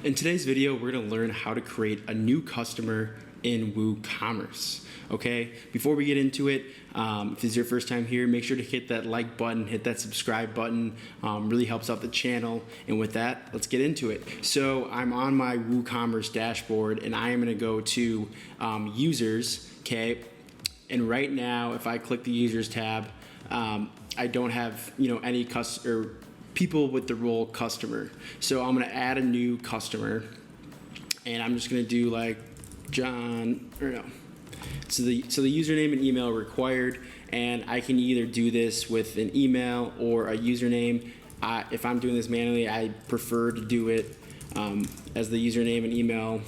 In today's video, we're going to learn how to create a new customer in WooCommerce. Okay, before we get into it, if this is your first time here, make sure to hit that like button, hit that subscribe button. Really helps out the channel. And with that, let's get into it. So I'm on my WooCommerce dashboard, and I am going to go to users. Okay, and right now, if I click the users tab, I don't have any customer. People with the role customer. So I'm gonna add a new customer, and I'm just gonna do like John, or no. So the username and email are required, and I can either do this with an email or a username. If I'm doing this manually, I prefer to do it as the username and email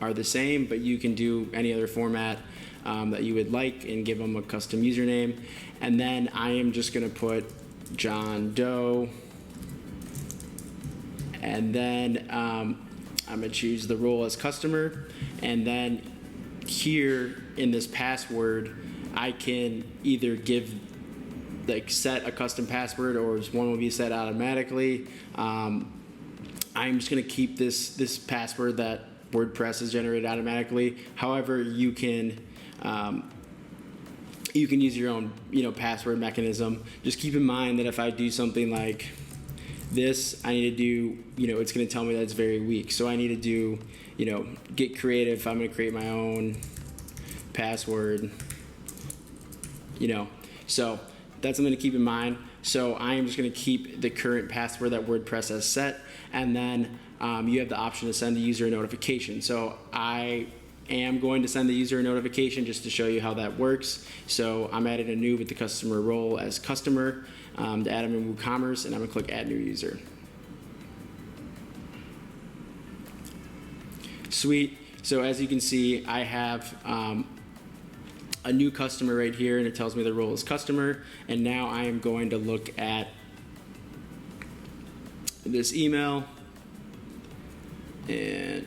are the same, but you can do any other format that you would like and give them a custom username. And then I am just gonna put John Doe, and then I'm going to choose the role as customer, and then here in this password I can either set a custom password, or one will be set automatically. I'm just going to keep this password that WordPress has generated automatically. However, you can use your own, password mechanism. Just keep in mind that if I do something like this, I need to do, it's going to tell me that it's very weak. So I need to do, get creative. I'm going to create my own password, So that's something to keep in mind. So I am just going to keep the current password that WordPress has set, and then you have the option to send the user a notification. So I am going to send the user a notification just to show you how that works. So I'm adding a new with the customer role as customer to add them in WooCommerce, and I'm going to click add new user. Sweet. So as you can see, I have a new customer right here, and it tells me the role is customer. And now I am going to look at this email, and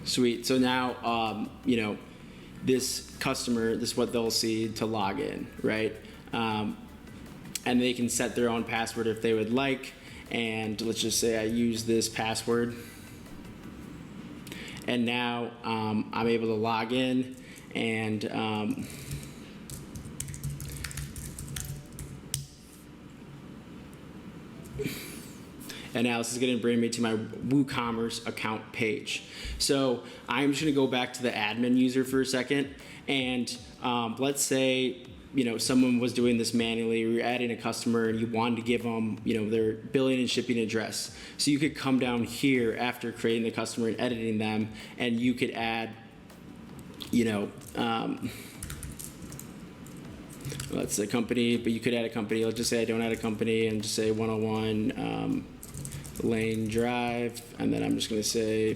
sweet. So now, this customer, this is what they'll see to log in, right? And they can set their own password if they would like. And let's just say I use this password. And now I'm able to log in, and now this is going to bring me to my WooCommerce account page. So I'm just going to go back to the admin user for a second, and let's say someone was doing this manually. You're adding a customer, and you wanted to give them their billing and shipping address. So you could come down here after creating the customer and editing them, and you could add let's say company, but you could add a company. Let's just say I don't add a company, and just say 101 Lane Drive, and then I'm just going to say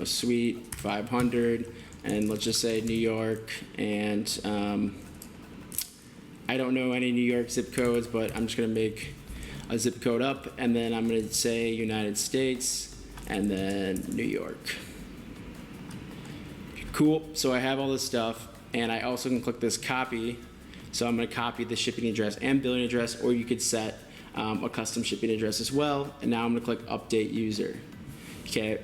Suite 500, and let's just say New York, and I don't know any New York zip codes, but I'm just going to make a zip code up, and then I'm going to say United States, and then New York. Cool. So I have all this stuff, and I also can click this copy. So I'm going to copy the shipping address and billing address, or you could set a custom shipping address as well. And now I'm going to click update user. Okay.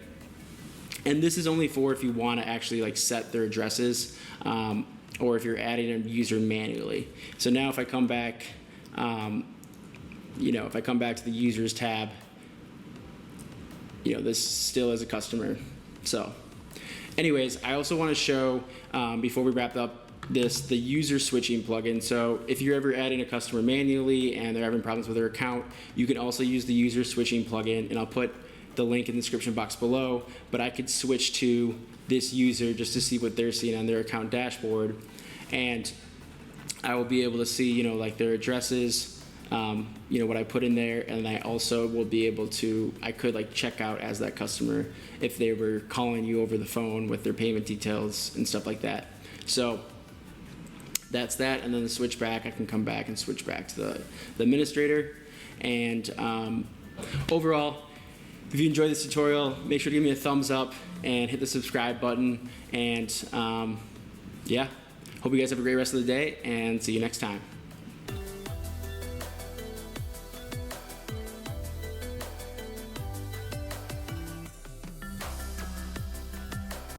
And this is only for if you want to actually set their addresses, or if you're adding a user manually. So now if I come back, if I come back to the users tab, this still is a customer. So anyways, I also want to show, before we wrap up the user switching plugin. So if you're ever adding a customer manually and they're having problems with their account, you can also use the user switching plugin, and I'll put the link in the description box below. But I could switch to this user just to see what they're seeing on their account dashboard, and I will be able to see their addresses, what I put in there, and I also will be able to, I could check out as that customer if they were calling you over the phone with their payment details and stuff like that. So that's that. And then the switch back, I can come back and switch back to the administrator. And overall, if you enjoyed this tutorial, make sure to give me a thumbs up and hit the subscribe button. And yeah, hope you guys have a great rest of the day, and see you next time.